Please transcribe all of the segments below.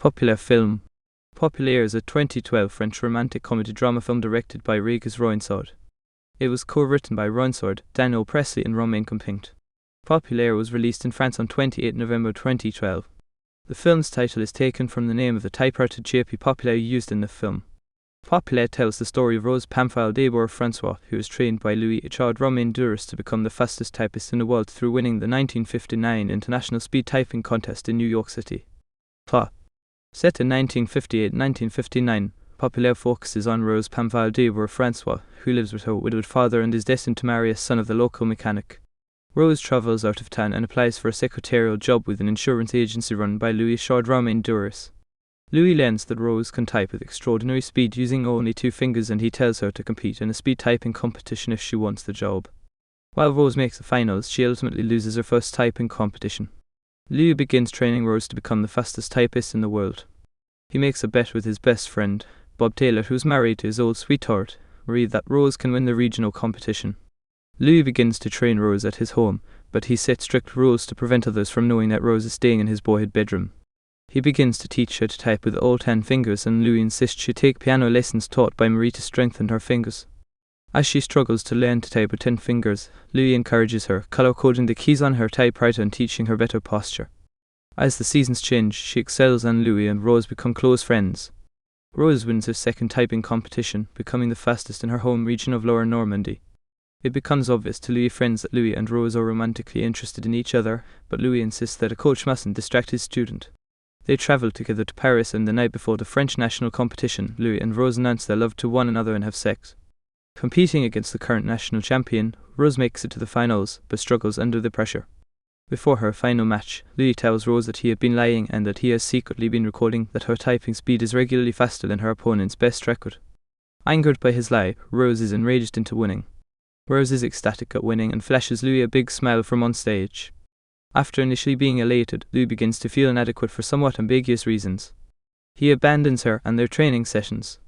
Populaire film. Populaire is a 2012 French romantic comedy drama film directed by Régis Roinsard. It was co-written by Roinsard, Daniel Presley and Romain Compingt. Populaire was released in France on 28 November 2012. The film's title is taken from the name of the typewriter Japy Populaire used in the film. Populaire tells the story of Rose Pamphyle Déborah François, who was trained by Louis Échard Romain Duris to become the fastest typist in the world through winning the 1959 International Speed Typing Contest in New York City. Plot. Set in 1958-1959, Populaire focuses on Rose Pamphyle Déborah François, who lives with her widowed father and is destined to marry a son of the local mechanic. Rose travels out of town and applies for a secretarial job with an insurance agency run by Louis Échard Romain Duris. Louis learns that Rose can type with extraordinary speed using only 2 fingers, and he tells her to compete in a speed typing competition if she wants the job. While Rose makes the finals, she ultimately loses her first typing competition. Louis begins training Rose to become the fastest typist in the world. He makes a bet with his best friend, Bob Taylor, who's married to his old sweetheart, Marie, that Rose can win the regional competition. Louis begins to train Rose at his home, but he sets strict rules to prevent others from knowing that Rose is staying in his boyhood bedroom. He begins to teach her to type with all 10 fingers, and Louis insists she take piano lessons taught by Marie to strengthen her fingers. As she struggles to learn to type with 10 fingers, Louis encourages her, color-coding the keys on her typewriter and teaching her better posture. As the seasons change, she excels and Louis and Rose become close friends. Rose wins her second typing competition, becoming the fastest in her home region of Lower Normandy. It becomes obvious to Louis' friends that Louis and Rose are romantically interested in each other, but Louis insists that a coach mustn't distract his student. They travel together to Paris, and the night before the French national competition, Louis and Rose announce their love to one another and have sex. Competing against the current national champion, Rose makes it to the finals, but struggles under the pressure. Before her final match, Louis tells Rose that he had been lying and that he has secretly been recording that her typing speed is regularly faster than her opponent's best record. Angered by his lie, Rose is enraged into winning. Rose is ecstatic at winning and flashes Louis a big smile from on stage. After initially being elated, Louis begins to feel inadequate for somewhat ambiguous reasons. He abandons her and their training sessions.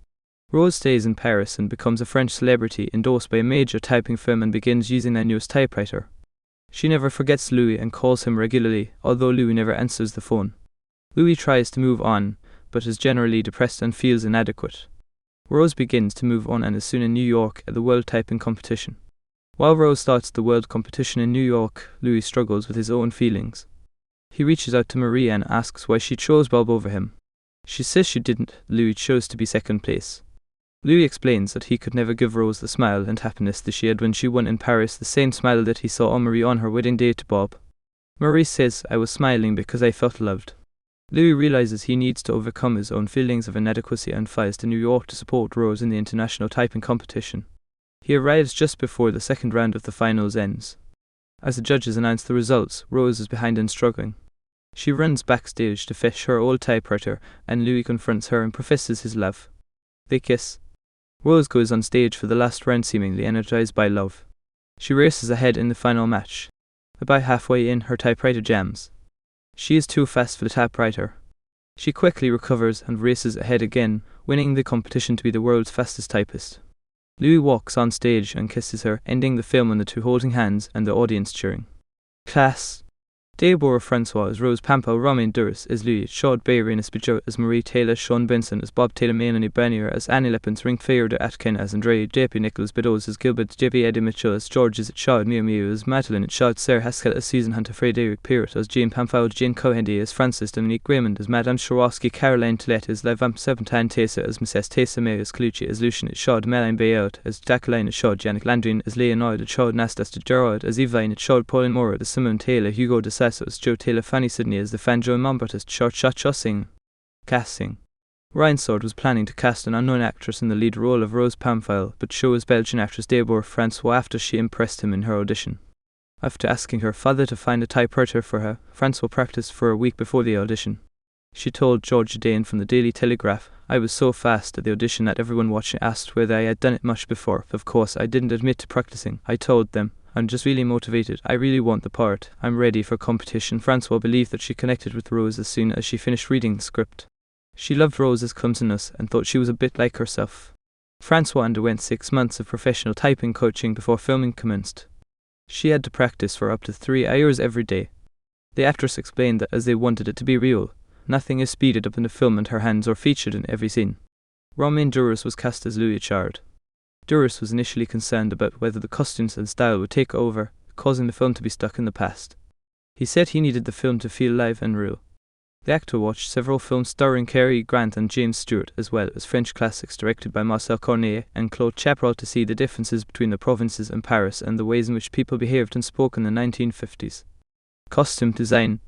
Rose stays in Paris and becomes a French celebrity endorsed by a major typing firm and begins using their newest typewriter. She never forgets Louis and calls him regularly, although Louis never answers the phone. Louis tries to move on, but is generally depressed and feels inadequate. Rose begins to move on and is soon in New York at the World Typing Competition. While Rose starts the world competition in New York, Louis struggles with his own feelings. He reaches out to Marie and asks why she chose Bob over him. She says she didn't. Louis chose to be second place. Louis explains that he could never give Rose the smile and happiness that she had when she won in Paris, the same smile that he saw on Marie on her wedding day to Bob. Marie says, "I was smiling because I felt loved." Louis realizes he needs to overcome his own feelings of inadequacy and flies to New York to support Rose in the international typing competition. He arrives just before the second round of the finals ends. As the judges announce the results, Rose is behind and struggling. She runs backstage to fetch her old typewriter, and Louis confronts her and professes his love. They kiss. Rose goes on stage for the last round seemingly energized by love. She races ahead in the final match. About halfway in, her typewriter jams. She is too fast for the typewriter. She quickly recovers and races ahead again, winning the competition to be the world's fastest typist. Louis walks on stage and kisses her, ending the film on the two holding hands and the audience cheering. Class. Déborah François as Rose Pamphyle, Romain Duris as Louis Échard, Bayrinus Bijou as Marie Taylor, Sean Benson as Bob Taylor, Mélanie Bernier as Annie Lepens, Ringfear de Atkin as André, Japy Nicholas Bedos as Gilbert, J.B. Eddie Mitchell as Georges Échard, Miu Miu as Madeline Échard, Sarah Haskell as Susan Hunter, Frédéric Pirot as Jean Pamphyle, Jane Cohendy as Francis, Dominique Raymond as Madame Shawarski, Caroline Tillette as La Vamp Serpentine, Tessa as Mrs. Tessa May as Colucci as Lucien Échard, Mélanie Bayard as Jacqueline Échard, Janet Landrine as Leonard Échard, Nastas de Gerard as Yvain Échard, Pauline Moore as Simone Taylor, Hugo de Sasso as Joe Taylor, Fanny Sidney as the fan, Joe Mombert as Cha Singh. Casting. Roinsard was planning to cast an unknown actress in the lead role of Rose Pamphyle, but chose Belgian actress Déborah François after she impressed him in her audition. After asking her father to find a typewriter for her, François practiced for a week before the audition. She told George Dane from the Daily Telegraph, "I was so fast at the audition that everyone watching asked whether I had done it much before. Of course, I didn't admit to practicing. I told them, I'm just really motivated. I really want the part. I'm ready for competition." François believed that she connected with Rose as soon as she finished reading the script. She loved Rose's clumsiness and thought she was a bit like herself. François underwent 6 months of professional typing coaching before filming commenced. She had to practice for up to 3 hours every day. The actress explained that as they wanted it to be real, Nothing is speeded up in the film, and her hands are featured in every scene. Romain Duris was cast as Louis Échard. Duris was initially concerned about whether the costumes and style would take over, causing the film to be stuck in the past. He said he needed the film to feel live and real. The actor watched several films starring Cary Grant and James Stewart, as well as French classics directed by Marcel Cornet and Claude Chabrol, to see the differences between the provinces and Paris and the ways in which people behaved and spoke in the 1950s. Costume design.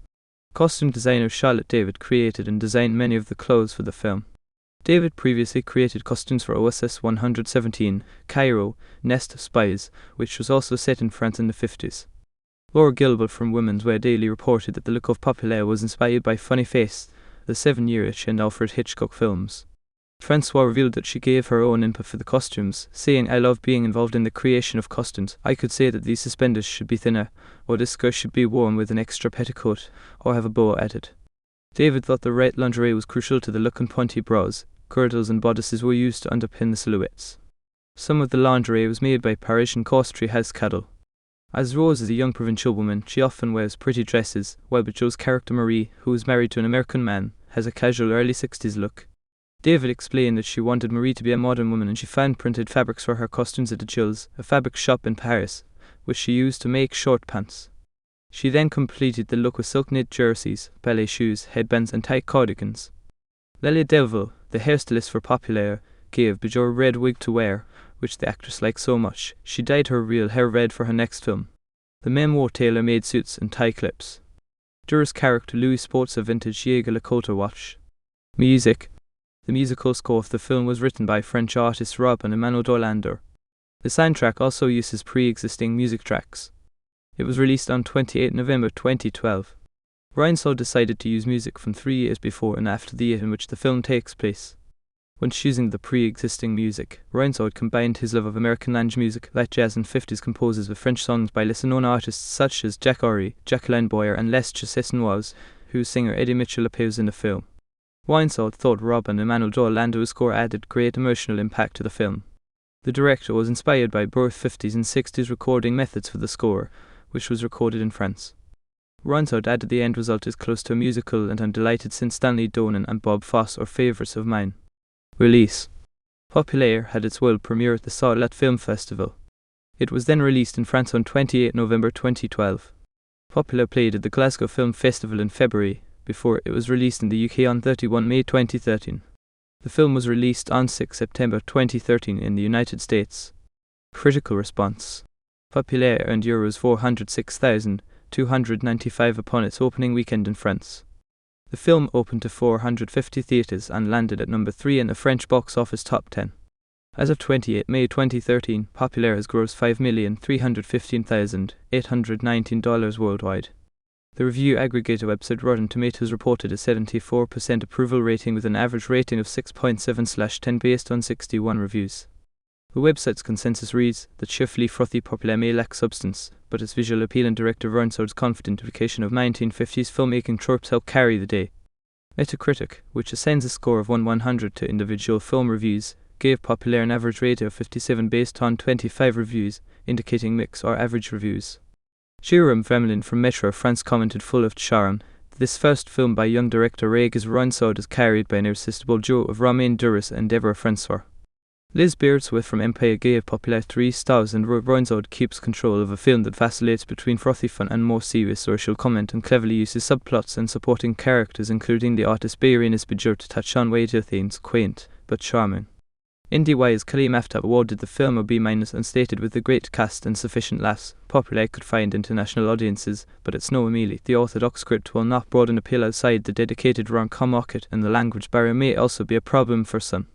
Costume designer Charlotte David created and designed many of the clothes for the film. David previously created costumes for OSS 117, Cairo, Nest of Spies, which was also set in France in the 50s. Laura Gilbert from Women's Wear Daily reported that the look of Populaire was inspired by Funny Face, the 7-year itch and Alfred Hitchcock films. Francois revealed that she gave her own input for the costumes, saying, "I love being involved in the creation of costumes. I could say that these suspenders should be thinner, or this skirt should be worn with an extra petticoat, or have a bow at it." David thought the right lingerie was crucial to the look, and pointy bras, girdles and bodices were used to underpin the silhouettes. Some of the lingerie was made by Parisian costume house Cadel. As Rose is a young provincial woman, she often wears pretty dresses, while Joe's character Marie, who is married to an American man, has a casual early 60s look. David explained that she wanted Marie to be a modern woman, and she found printed fabrics for her costumes at the Gilles, a fabric shop in Paris, which she used to make short pants. She then completed the look with silk knit jerseys, ballet shoes, headbands and tight cardigans. Lelia Delville, the hairstylist for Populaire, gave Joe a red wig to wear, which the actress liked so much. She dyed her real hair red for her next film. The men wore tailor-made suits and tie clips. Duris' character Louis sports a vintage Jaeger LeCoultre watch. Music. The musical score of the film was written by French artists Rob and Emmanuel Dorlander. The soundtrack also uses pre-existing music tracks. It was released on 28 November 2012. Roinsard decided to use music from 3 years before and after the year in which the film takes place. When choosing the pre-existing music, Roinsard combined his love of American language music, like jazz and 50s composers, with French songs by lesser-known artists such as Jacques Horry, Jacqueline Boyer and Les Chassaignois, whose singer Eddie Mitchell appears in the film. Roinsard thought Rob and Emmanuel Dorlander's score added great emotional impact to the film. The director was inspired by both 50s and 60s recording methods for the score, which was recorded in France. Roinsard added the end result is close to a musical, and I'm delighted since Stanley Donen and Bob Fosse are favourites of mine. Release. Populaire had its world premiere at the Sarlat Film Festival. It was then released in France on 28 November 2012. Populaire played at the Glasgow Film Festival in February, before it was released in the UK on 31 May 2013. The film was released on 6 September 2013 in the United States. Critical response. Populaire earned €406,295 upon its opening weekend in France. The film opened to 450 theatres and landed at number 3 in the French box office top 10. As of 28 May 2013, Populaire has grossed $5,315,819 worldwide. The review aggregator website Rotten Tomatoes reported a 74% approval rating with an average rating of 6.7/10 based on 61 reviews. The website's consensus reads that cheerfully frothy Populaire may lack substance, but its visual appeal and director Roinsard's confident evocation of 1950s filmmaking tropes help carry the day. Metacritic, which assigns a score of 100 to individual film reviews, gave Populaire an average rating of 57 based on 25 reviews, indicating mixed or average reviews. Jérôme Vermelin from Metro France commented, full of charm, this first film by young director Régis Roinsard is carried by an irresistible duo of Romain Duris and Déborah François. Liz Beardsworth from Empire gave Populaire 3 stars, and Roinsard keeps control of a film that vacillates between frothy fun and more serious social comment, and cleverly uses subplots and supporting characters, including the artist Bérénice Bejour, to touch on weightier themes, quaint but charming. Indie-wise, Khalil Aftab awarded the film a B- and stated, with a great cast and sufficient laughs, Populaire could find international audiences, but it's no Amelie. The orthodox script will not broaden appeal outside the dedicated rom-com market, and the language barrier may also be a problem for some.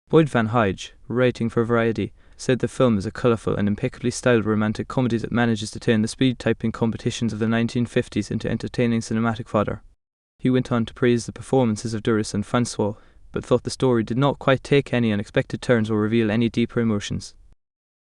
Boyd Van Hige, writing for Variety, said the film is a colourful and impeccably styled romantic comedy that manages to turn the speed typing competitions of the 1950s into entertaining cinematic fodder. He went on to praise the performances of Duris and François, but thought the story did not quite take any unexpected turns or reveal any deeper emotions.